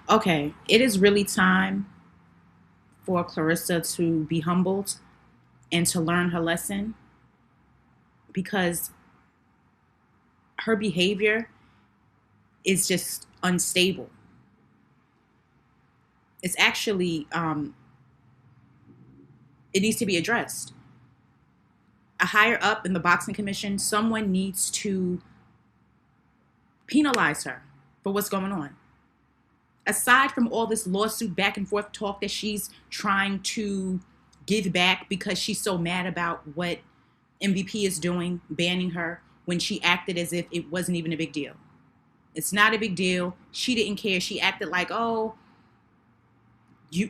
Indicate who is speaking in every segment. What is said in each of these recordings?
Speaker 1: Okay, it is really time for Clarissa to be humbled and to learn her lesson because her behavior is just unstable. It's actually, it needs to be addressed. A higher up in the boxing commission, someone needs to penalize her for what's going on. Aside from all this lawsuit back and forth talk that she's trying to give back because she's so mad about what MVP is doing, banning her, when she acted as if it wasn't even a big deal. It's not a big deal. She didn't care. She acted like, oh,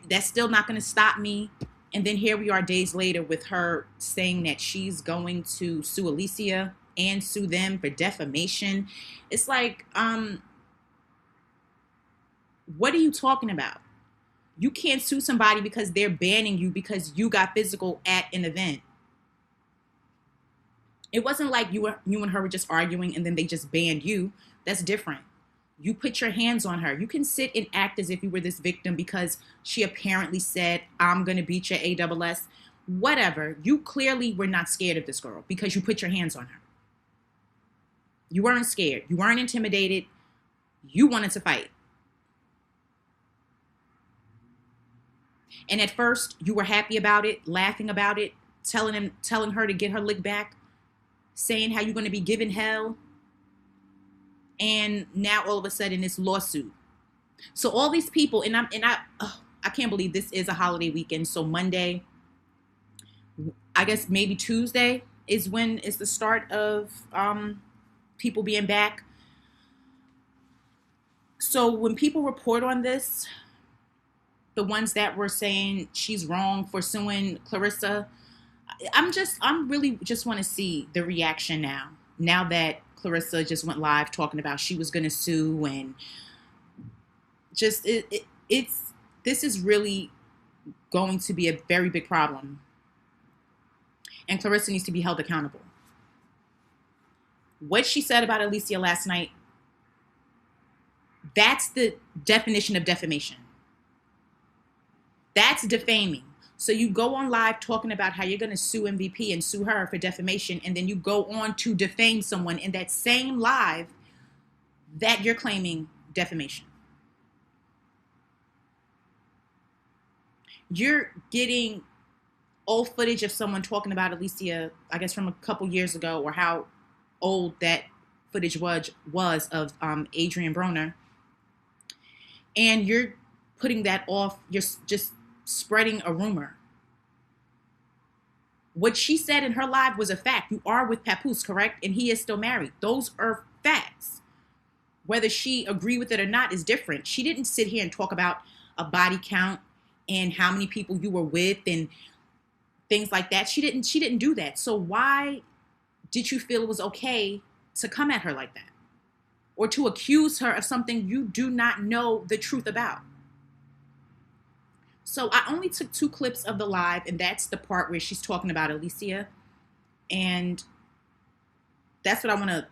Speaker 1: that's still not going to stop me. And then here we are days later with her saying that she's going to sue Alycia and sue them for defamation. It's like, what are you talking about? You can't sue somebody because they're banning you because you got physical at an event. It wasn't like you and her were just arguing and then they just banned you. That's different. You put your hands on her. You can sit and act as if you were this victim because she apparently said, I'm going to beat your ASS. Whatever. You clearly were not scared of this girl because you put your hands on her. You weren't scared. You weren't intimidated. You wanted to fight. And at first, you were happy about it, laughing about it, telling her to get her lick back, saying how you're going to be given hell. And now all of a sudden, it's lawsuit. So all these people, I can't believe this is a holiday weekend. So Monday, I guess maybe Tuesday is when is the start of people being back. So when people report on this, the ones that were saying she's wrong for suing Clarissa, I'm really just want to see the reaction now that Clarissa just went live talking about she was going to sue, and just it's this is really going to be a very big problem, and Clarissa needs to be held accountable. What she said about Alycia last night, that's the definition of defamation. That's defaming. So you go on live talking about how you're going to sue MVP and sue her for defamation, and then you go on to defame someone in that same live that you're claiming defamation. You're getting old footage of someone talking about Alycia, I guess from a couple years ago, or how old that footage was of Adrian Broner, and you're putting that off. You're just spreading a rumor. What she said in her live was a fact. You are with Papoose, correct? And he is still married. Those are facts. Whether she agreed with it or not is different. She didn't sit here and talk about a body count and how many people you were with and things like that. She didn't do that. So why did you feel it was okay to come at her like that? Or to accuse her of something you do not know the truth about? So I only took 2 clips of the live, and that's the part where she's talking about Alycia. And that's what I want to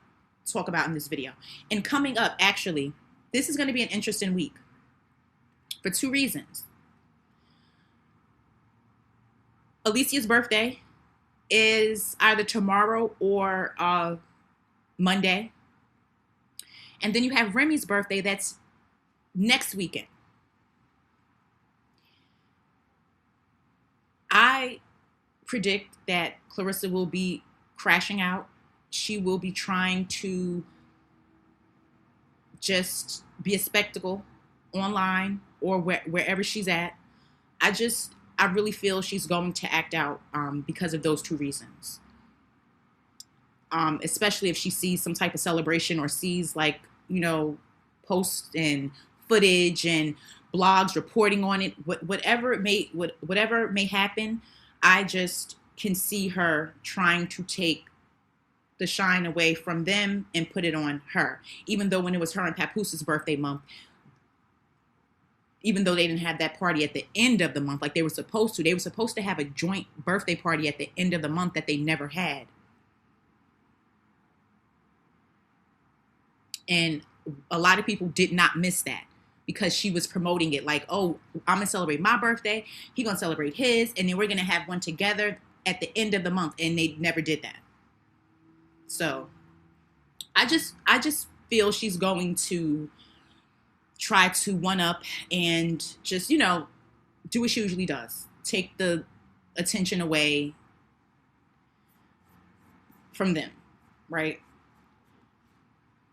Speaker 1: talk about in this video. And coming up, actually, this is going to be an interesting week for 2 reasons. Alicia's birthday is either tomorrow or Monday. And then you have Remy's birthday that's next weekend. I predict that Clarissa will be crashing out. She will be trying to just be a spectacle online or wherever she's at. I really feel she's going to act out because of those 2 reasons. Especially if she sees some type of celebration or sees posts and footage and blogs reporting on it, whatever may happen. I just can see her trying to take the shine away from them and put it on her. Even though when it was her and Papooses' birthday month, even though they didn't have that party at the end of the month like they were supposed to have a joint birthday party at the end of the month that they never had. And a lot of people did not miss that. because she was promoting it like, oh, I'm going to celebrate my birthday. He going to celebrate his. And then we're going to have one together at the end of the month. And they never did that. So I just feel she's going to try to one up and just, you know, do what she usually does. Take the attention away from them, right?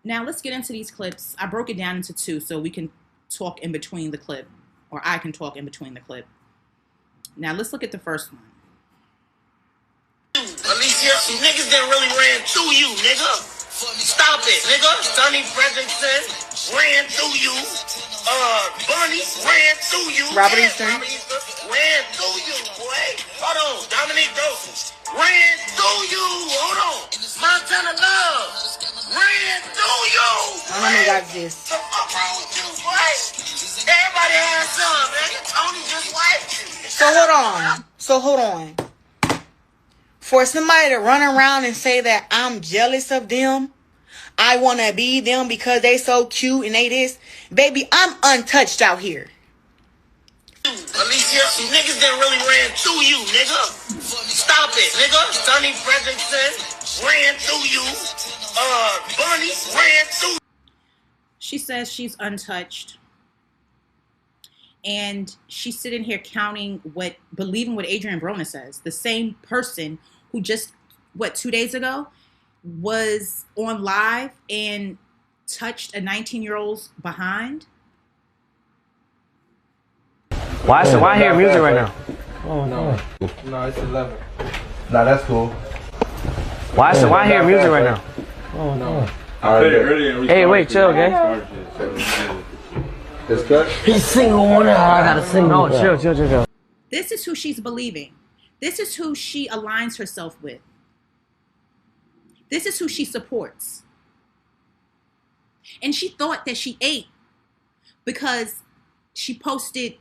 Speaker 1: Now let's get into these clips. I broke it down into two so we can talk in between the clip, or I can talk in between the clip. Now let's look at the first one.
Speaker 2: Alycia, niggas done really ran through you, nigga. Stop it, nigga. Sonny Fredrickson ran through you. Bunny ran through you.
Speaker 3: Robert Easton
Speaker 2: ran through you, boy. Hold on. Dominique Dawson ran through you. Hold on. Montana Love ran through you.
Speaker 3: I don't know got this.
Speaker 2: The fuck wrong with you, boy? Everybody has some, nigga. Tony just wiped you.
Speaker 3: So hold on. For somebody to run around and say that I'm jealous of them, I want to be them because they so cute and they this, baby, I'm untouched out here.
Speaker 2: Alycia, niggas done really ran through you, nigga. Stop it, nigga. Sonny Fredrickson ran through you. Bunny ran through.
Speaker 1: She says she's untouched. And she's sitting here believing what Adrian Brona says. The same person who just, 2 days ago was on live and touched a 19-year-old's behind.
Speaker 4: Why I hear music right now?
Speaker 5: Oh no. No, it's 11. Nah, that's cool.
Speaker 4: Why I hear music right now?
Speaker 5: Oh no.
Speaker 4: Hey, wait, chill, okay?
Speaker 5: It's good.
Speaker 4: He's single one out. I gotta sing. No, chill.
Speaker 1: This is who she's believing. This is who she aligns herself with. This is who she supports. And she thought that she ate because she posted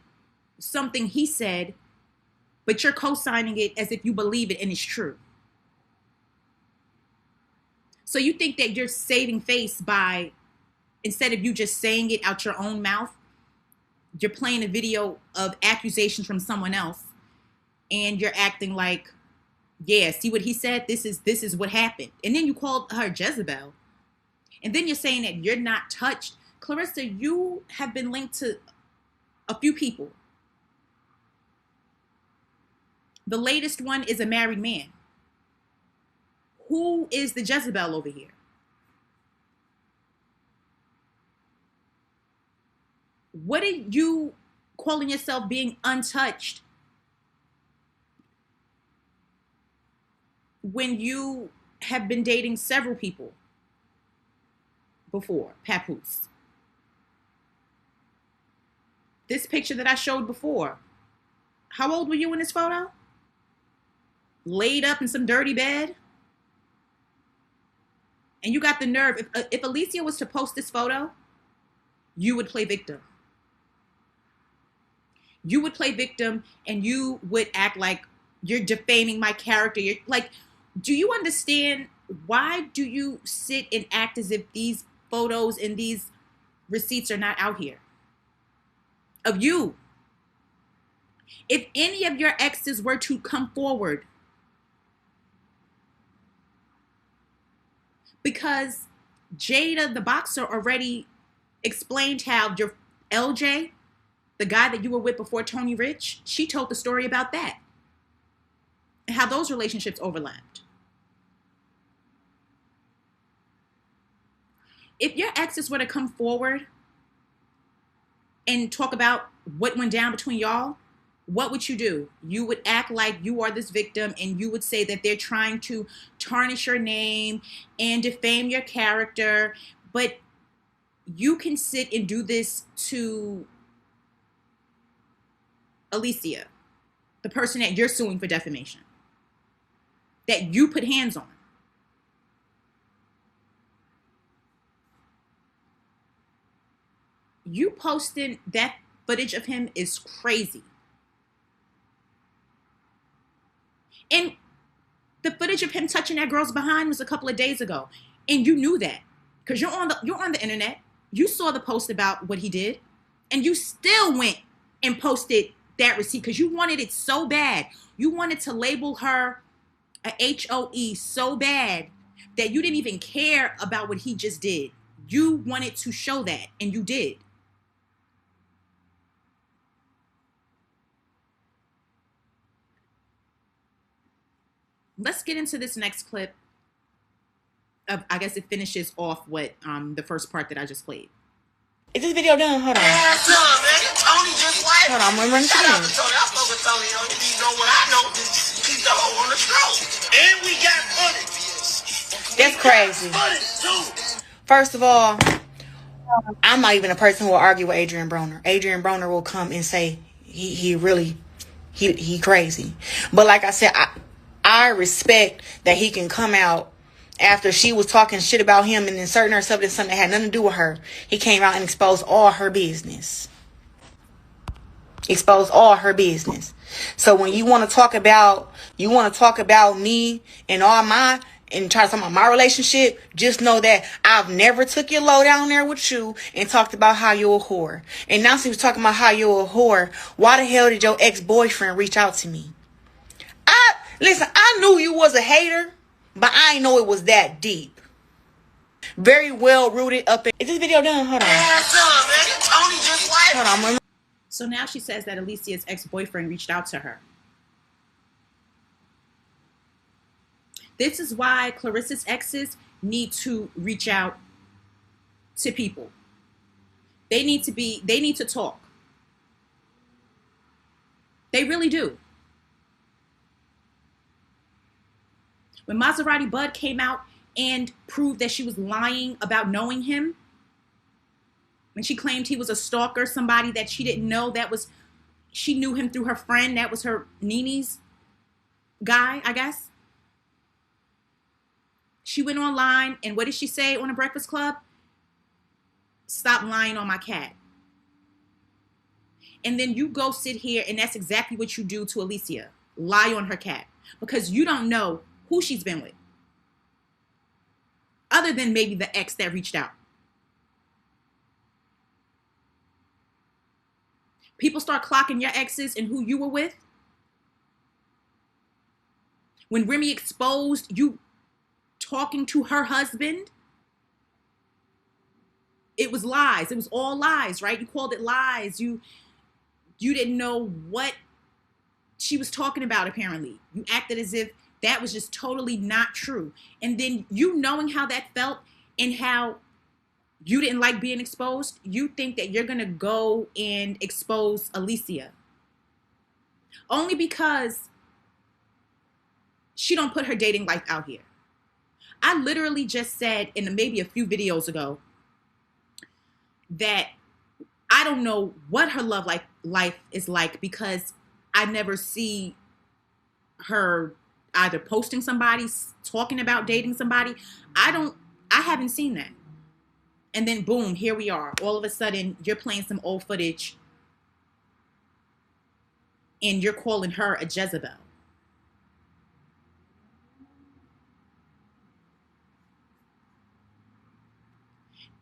Speaker 1: something he said, but you're co-signing it as if you believe it and it's true. So you think that you're saving face by, instead of you just saying it out your own mouth, you're playing a video of accusations from someone else and you're acting like, yeah, see what he said? This is what happened. And then you called her Jezebel. And then you're saying that you're not touched. Clarissa, you have been linked to a few people. The latest one is a married man. Who is the Jezebel over here? What are you calling yourself being untouched when you have been dating several people before? Papoose. This picture that I showed before, how old were you in this photo? Laid up in some dirty bed? And you got the nerve. If Alycia was to post this photo, you would play victim. You would play victim and you would act like you're defaming my character. You're like, do you understand, why do you sit and act as if these photos and these receipts are not out here? Of you. If any of your exes were to come forward, because Jada, the boxer, already explained how your LJ, the guy that you were with before Tony Rich, she told the story about that. And how those relationships overlapped. If your exes were to come forward and talk about what went down between y'all, what would you do? You would act like you are this victim and you would say that they're trying to tarnish your name and defame your character. But you can sit and do this to Alycia, the person that you're suing for defamation, that you put hands on. You posting that footage of him is crazy. And the footage of him touching that girl's behind was a couple of days ago. And you knew that because you're on the internet. You saw the post about what he did. And you still went and posted that receipt because you wanted it so bad. You wanted to label her a HOE so bad that you didn't even care about what he just did. You wanted to show that, and you did. Let's get into this next clip. I guess it finishes off what the first part that I just played.
Speaker 3: Is this video done? Hold on.
Speaker 2: Tony just like.
Speaker 3: Hold on, I'm gonna run it
Speaker 2: Shout out
Speaker 3: again.
Speaker 2: to Tony. I fuck with Tony. You know what I know? He's the hoe on the show. And we got footage.
Speaker 3: That's crazy.
Speaker 2: Footage too.
Speaker 3: First of all, I'm not even a person who will argue with Adrian Broner. Adrian Broner will come and say he crazy. But like I said, I respect that he can come out after she was talking shit about him and inserting herself in something that had nothing to do with her. He came out and exposed all her business. Exposed all her business. So when you want to talk about me and all my, and try to talk about my relationship, just know that I've never took your low down there with you and talked about how you're a whore. And now she was talking about how you're a whore. Why the hell did your ex-boyfriend reach out to me? Listen, I knew you was a hater, but I didn't know it was that deep. Very well rooted up in... Is this video done? Hold on.
Speaker 2: Tony just like.
Speaker 3: Hold on.
Speaker 1: So now she says that Alycia's ex-boyfriend reached out to her. This is why Clarissa's exes need to reach out to people. They need to talk. They really do. When Maserati Bud came out and proved that she was lying about knowing him, when she claimed he was a stalker, somebody that she didn't know, she knew him through her friend, that was her Nini's guy, I guess. She went online, and what did she say on the Breakfast Club? Stop lying on my cat. And then you go sit here, and that's exactly what you do to Alycia. Lie on her cat. Because you don't know who she's been with. Other than maybe the ex that reached out. People start clocking your exes and who you were with. When Remy exposed you talking to her husband, it was lies. It was all lies, right? You called it lies. You didn't know what she was talking about, apparently. You acted as if that was just totally not true. And then you knowing how that felt and how you didn't like being exposed, you think that you're going to go and expose Alycia. Only because she don't put her dating life out here. I literally just said in maybe a few videos ago that I don't know what her love life is like because I never see her either posting somebody, talking about dating somebody. I haven't seen that. And then boom, here we are. All of a sudden, you're playing some old footage and you're calling her a Jezebel.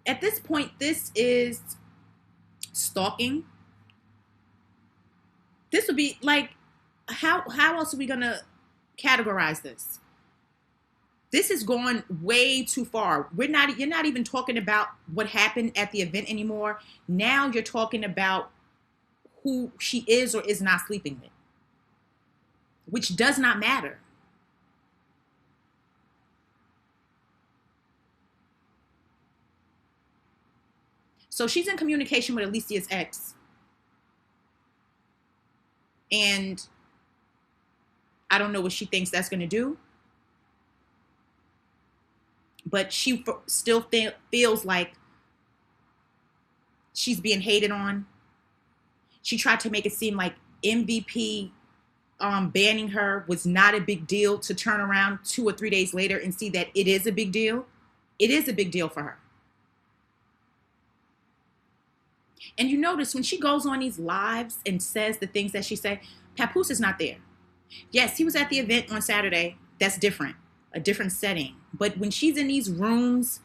Speaker 1: At this point, this is stalking. This would be like, how else are we going to categorize this? This is going way too far. You're not even talking about what happened at the event anymore. Now you're talking about who she is or is not sleeping with, which does not matter. So she's in communication with Alicia's ex. And I don't know what she thinks that's going to do. But she still feels like she's being hated on. She tried to make it seem like MVP banning her was not a big deal, to turn around 2 or 3 days later and see that it is a big deal. It is a big deal for her. And you notice when she goes on these lives and says the things that she said, Papoose is not there. Yes, he was at the event on Saturday. That's different. A different setting. But when she's in these rooms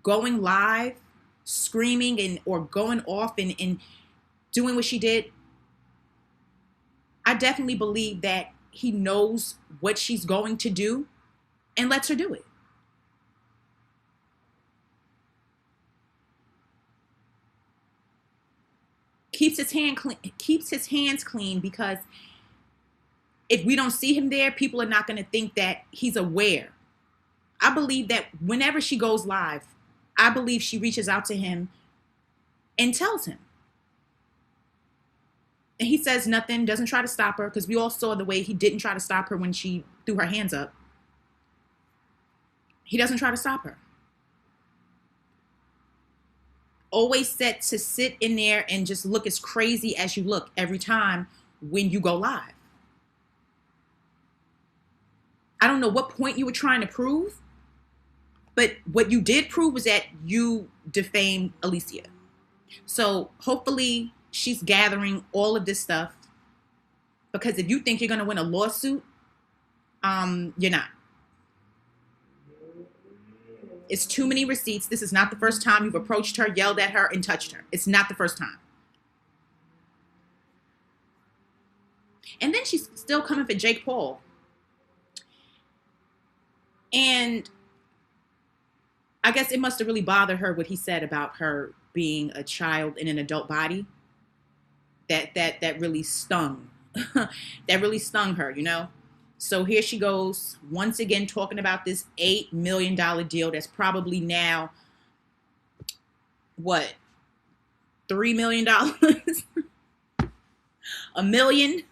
Speaker 1: going live, screaming and or going off and doing what she did, I definitely believe that he knows what she's going to do and lets her do it. Keeps his hands clean, because if we don't see him there, people are not going to think that he's aware. I believe that whenever she goes live, I believe she reaches out to him and tells him. And he says nothing, doesn't try to stop her, because we all saw the way he didn't try to stop her when she threw her hands up. He doesn't try to stop her. Always set to sit in there and just look as crazy as you look every time when you go live. I don't know what point you were trying to prove, but what you did prove was that you defamed Alycia. So hopefully she's gathering all of this stuff, because if you think you're going to win a lawsuit, you're not. It's too many receipts. This is not the first time you've approached her, yelled at her, and touched her. It's not the first time. And then she's still coming for Jake Paul. And I guess it must have really bothered her what he said about her being a child in an adult body. That really stung. That really stung her, you know? So here she goes, once again, talking about this $8 million deal that's probably now, what, $3 million? $1 million?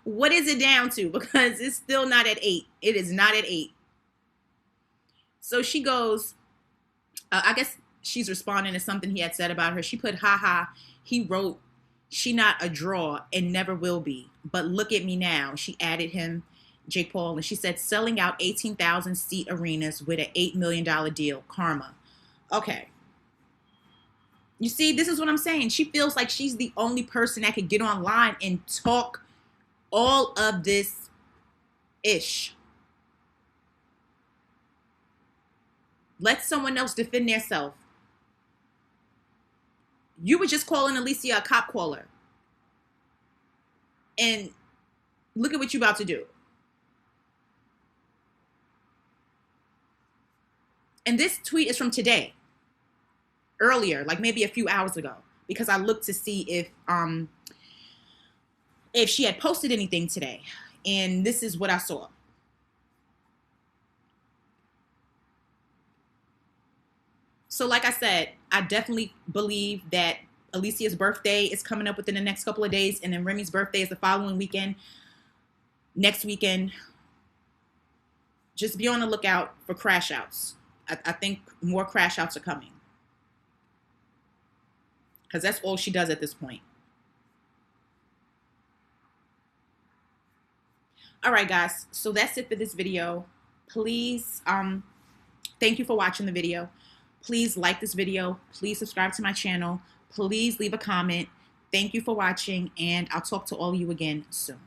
Speaker 1: What is it down to? Because it's still not at 8. It is not at 8. So she goes, I guess she's responding to something he had said about her. She put, haha, he wrote, she not a draw and never will be. But look at me now. She added him, Jake Paul, and she said, selling out 18,000 seat arenas with an $8 million deal. Karma. Okay. You see, this is what I'm saying. She feels like she's the only person that could get online and talk all of this ish. Let someone else defend themselves. You were just calling Alycia a cop caller. And look at what you're about to do. And this tweet is from today. Earlier, like maybe a few hours ago. Because I looked to see if she had posted anything today. And this is what I saw. So like I said, I definitely believe that Alycia's birthday is coming up within the next couple of days. And then Remy's birthday is the following weekend. Next weekend. Just be on the lookout for crash outs. I think more crash outs are coming. Because that's all she does at this point. All right, guys. So that's it for this video. Please, thank you for watching the video. Please like this video. Please subscribe to my channel. Please leave a comment. Thank you for watching, and I'll talk to all of you again soon.